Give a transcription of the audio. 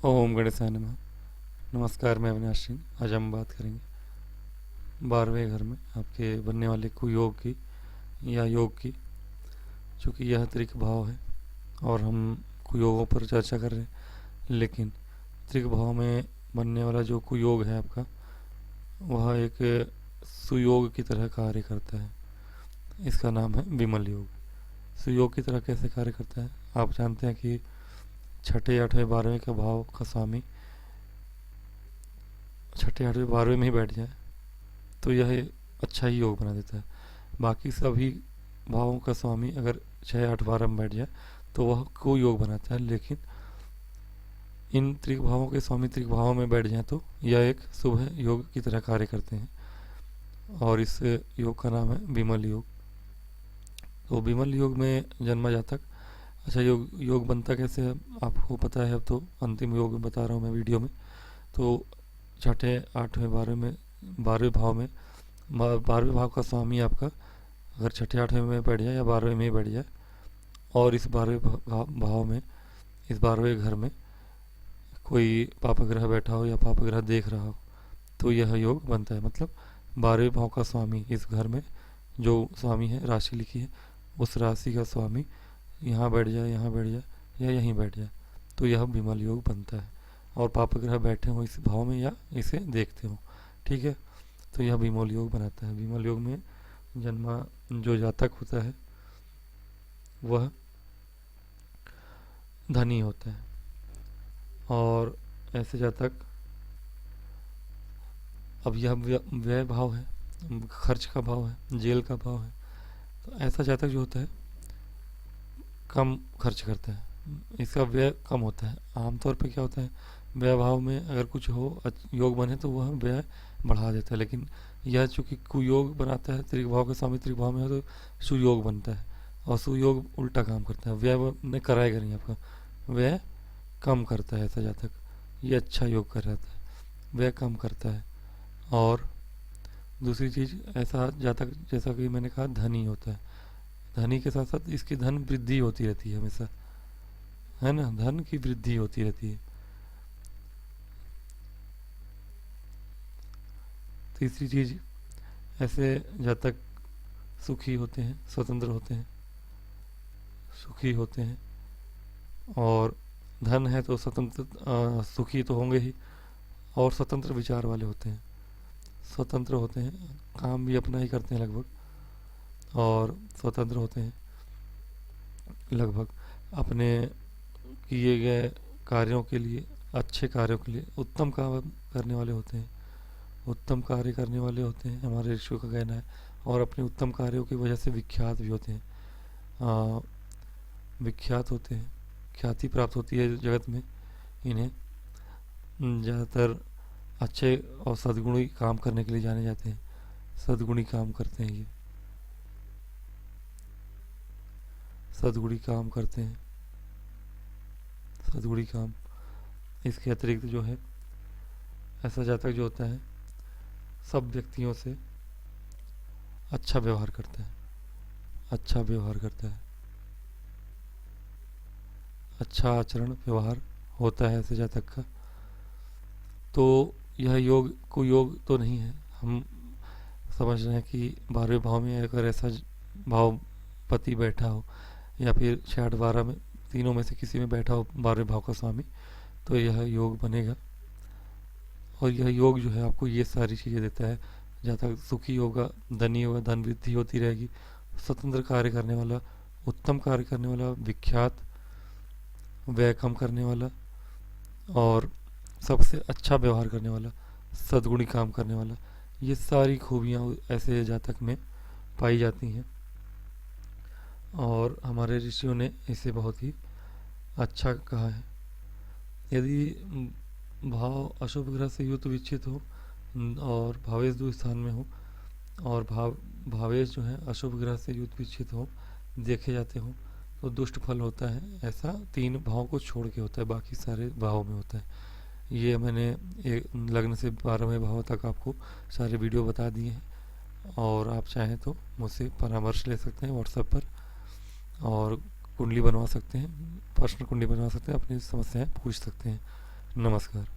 ओम गणेशाय नमः। नमस्कार, मैं अविनाश सिंह। आज हम बात करेंगे 12वें घर में आपके बनने वाले कुयोग की या योग की। चूँकि यह त्रिक भाव है और हम कुयोगों पर चर्चा कर रहे हैं, लेकिन त्रिक भाव में बनने वाला जो कुयोग है आपका, वह एक सुयोग की तरह कार्य करता है। इसका नाम है विमल योग। सुयोग की तरह कैसे कार्य करता है? आप जानते हैं कि छठे आठवें 12वें के भाव का स्वामी छठे आठवें 12वें में ही बैठ जाए तो यह अच्छा ही योग बना देता है। बाकी सभी भावों का स्वामी अगर 6 8 12 में बैठ जाए तो वह को योग बनाता है, लेकिन इन त्रिक भावों के स्वामी त्रिक भावों में बैठ जाए तो यह एक शुभ योग की तरह कार्य करते हैं और इस योग का नाम है विमल योग। तो विमल योग में जन्मा जातक अच्छा योग योग बनता कैसे है आपको पता है। अब तो अंतिम योग बता रहा हूँ मैं वीडियो में। तो छठे आठवें 12वें भाव में 12वें भाव का स्वामी आपका अगर छठे आठवें में बैठ जाए या 12वें में ही बैठ जाए और इस 12वें भाव में इस 12वें घर में कोई पाप ग्रह बैठा हो या पाप ग्रह देख रहा हो तो यह योग बनता है। मतलब 12वें भाव का स्वामी इस घर में जो स्वामी है, राशि लिखी है, उस राशि का स्वामी यहाँ बैठ जाए, यहाँ बैठ जाए या यहीं बैठ जाए तो यह विमल योग बनता है। और पाप ग्रह बैठे हो इस भाव में या इसे देखते हो, ठीक है, तो यह विमल योग बनाता है। विमल योग में जन्मा जो जातक होता है वह धनी होता है और ऐसे जातक, अब यह व्यय भाव है, खर्च का भाव है, जेल का भाव है, तो ऐसा जातक जो होता है कम खर्च करता है, इसका व्यय कम होता है। आमतौर पे क्या होता है, व्यय भाव में अगर कुछ हो योग बने तो वह व्यय बढ़ा देता है, लेकिन यह चूंकि कुयोग बनाता है, त्रिभाव के स्वामी त्रिभाव में हो तो सुयोग बनता है और सुयोग उल्टा काम करता है, व्यय ने कराएगा नहीं आपका, व्यय कम करता है ऐसा जातक। ये अच्छा योग कर रहा है, व्यय कम करता है। और दूसरी चीज, ऐसा जातक जैसा कि मैंने कहा धनी होता है, धनी के साथ साथ इसकी धन वृद्धि होती रहती है हमेशा, है ना, धन की वृद्धि होती रहती है। तीसरी चीज, ऐसे जातक सुखी होते हैं, स्वतंत्र होते हैं, सुखी होते हैं और धन है तो स्वतंत्र सुखी तो होंगे ही और स्वतंत्र विचार वाले होते हैं, स्वतंत्र होते हैं, काम भी अपना ही करते हैं लगभग और स्वतंत्र होते हैं लगभग, अपने किए गए कार्यों के लिए, अच्छे कार्यों के लिए उत्तम काम करने वाले होते हैं, उत्तम कार्य करने वाले होते हैं, हमारे ऋषियों का कहना है। और अपने उत्तम कार्यों की वजह से विख्यात भी होते हैं, आ, विख्यात होते हैं, ख्याति प्राप्त होती है जगत में इन्हें। ज़्यादातर अच्छे और सद्गुणी काम करने के लिए जाने जाते हैं, सद्गुणी काम करते हैं, ये सद्गुणी काम करते हैं, सद्गुणी काम। इसके अतिरिक्त जो है, ऐसा जातक जो होता है सब व्यक्तियों से अच्छा व्यवहार करता है, अच्छा व्यवहार करता है, अच्छा आचरण व्यवहार होता है ऐसे जातक का। तो यह योग कोई योग तो नहीं है। हम समझ रहे हैं कि 12वें भाव में अगर ऐसा भाव पति बैठा हो या फिर 6 8 12 में तीनों में से किसी में बैठा हो 12वें भाव का स्वामी, तो यह योग बनेगा। और यह योग जो है आपको ये सारी चीज़ें देता है, जहाँ तक सुखी होगा, धनी होगा, धन वृद्धि होती रहेगी, स्वतंत्र कार्य करने वाला, उत्तम कार्य करने वाला, विख्यात, व्यय कम करने वाला और सबसे अच्छा व्यवहार करने वाला, सद्गुणी काम करने वाला, ये सारी खूबियाँ ऐसे जातक में पाई जाती हैं। और हमारे ऋषियों ने इसे बहुत ही अच्छा कहा है। यदि भाव अशुभ ग्रह से युत विच्छित हो और भावेश दो स्थान में हो और भावेश जो है अशुभ ग्रह से युत विच्छित हो, देखे जाते हो, तो दुष्ट फल होता है। ऐसा 3 भाव को छोड़ के होता है, बाकी सारे भाव में होता है। ये मैंने एक लग्न से 12वें भाव तक आपको सारे वीडियो बता दिए हैं और आप चाहें तो मुझसे परामर्श ले सकते हैं व्हाट्सएप पर और कुंडली बनवा सकते हैं, प्रश्न कुंडली बनवा सकते हैं, अपनी समस्याएं पूछ सकते हैं, नमस्कार।